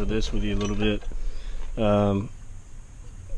over this with you a little bit.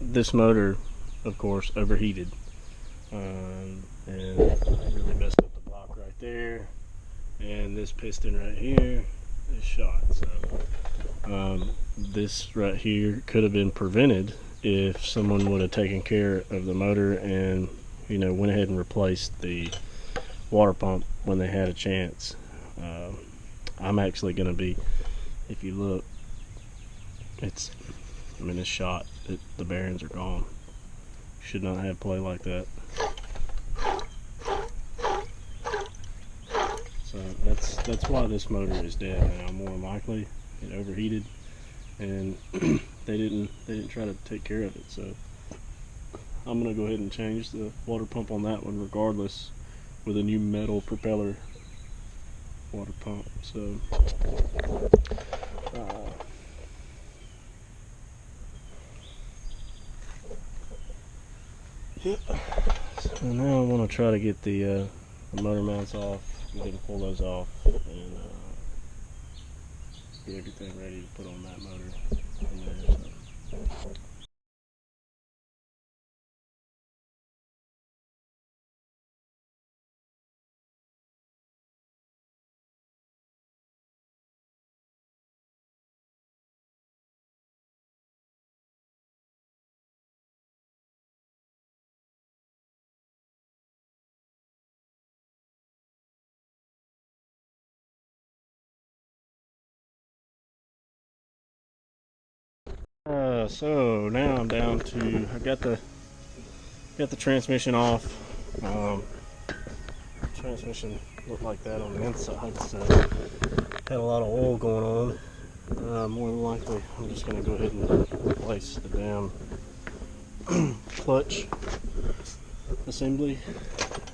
This motor, of course, overheated, and really messed up the block right there, and this piston right here is shot. So this right here could have been prevented if someone would have taken care of the motor and, you know, went ahead and replaced the water pump when they had a chance. I'm actually going to be, if you look, it's shot. The bearings are gone. Should not have play like that. So that's why this motor is dead now. More than likely, it overheated, and they didn't try to take care of it. So I'm gonna go ahead and change the water pump on that one, regardless, with a new metal propeller water pump. So yep. So now I want to try to get the motor mounts off. Go ahead and pull those off and get everything ready to put on that motor in there. So. So now I'm down to, I got the transmission off. Transmission looked like that on the inside, so had a lot of oil going on. More than likely, I'm just going to go ahead and replace the damn clutch assembly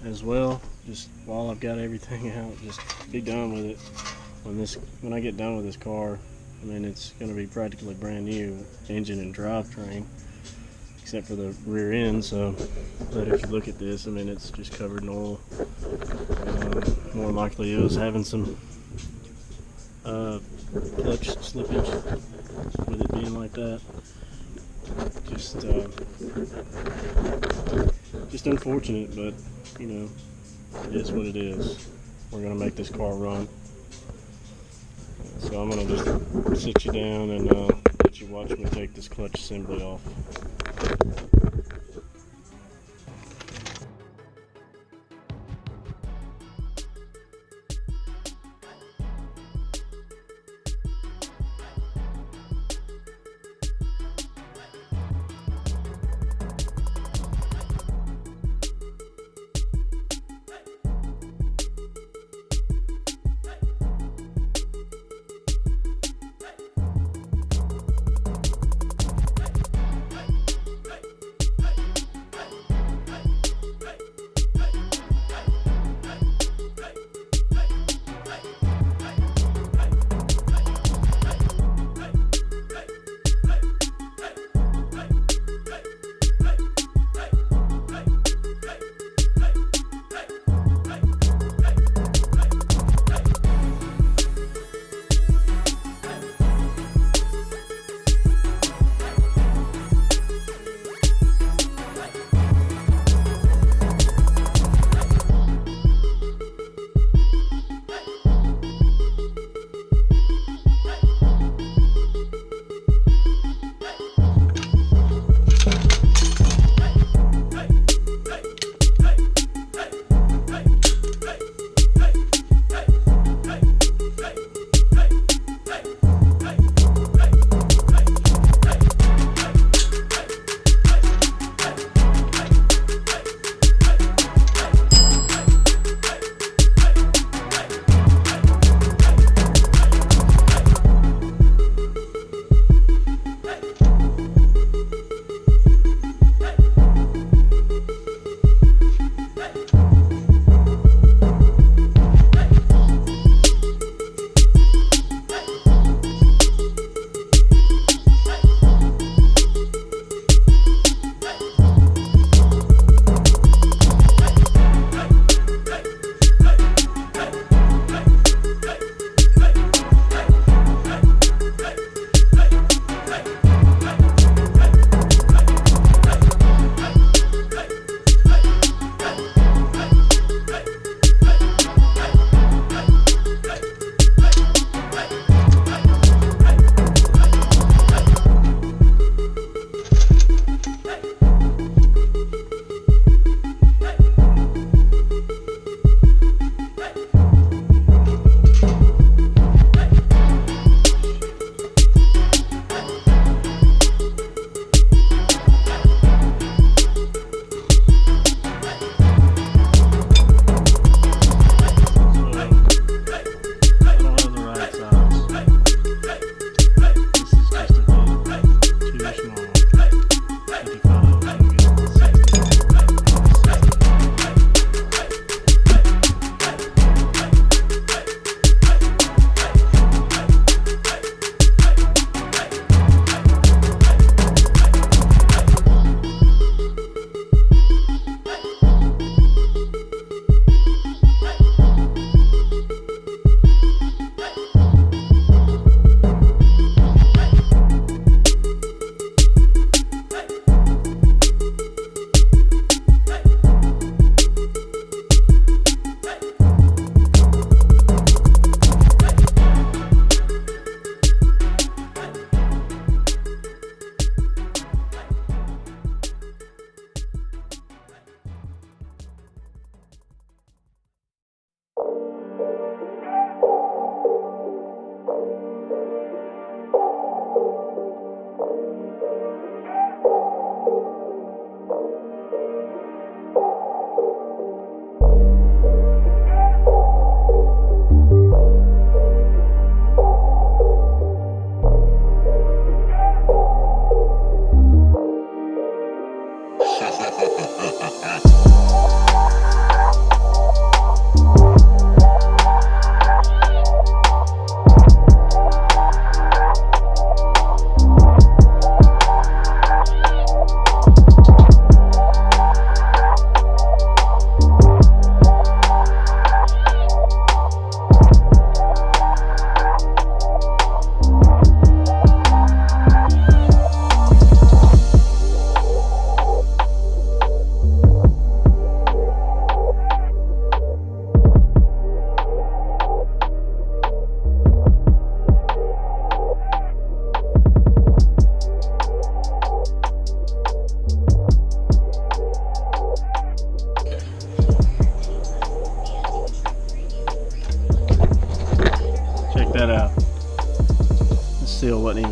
as well. Just while I've got everything out, just be done with it. When I get done with this car, I mean, it's going to be practically brand new, engine and drivetrain, except for the rear end. So, but if you look at this, I mean, it's just covered in oil. More than likely, it was having some clutch slippage with it being like that. Just unfortunate, but you know, it is what it is. We're going to make this car run. So I'm going to just sit you down and let you watch me take this clutch assembly off.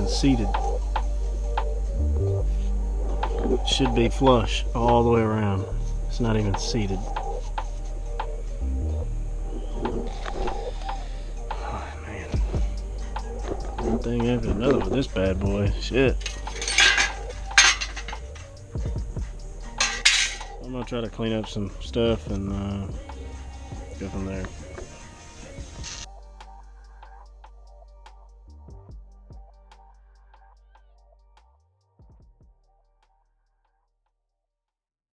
even seated. It should be flush all the way around. It's not even seated. Oh man. One thing after another with this bad boy. Shit. I'm gonna try to clean up some stuff and go from there.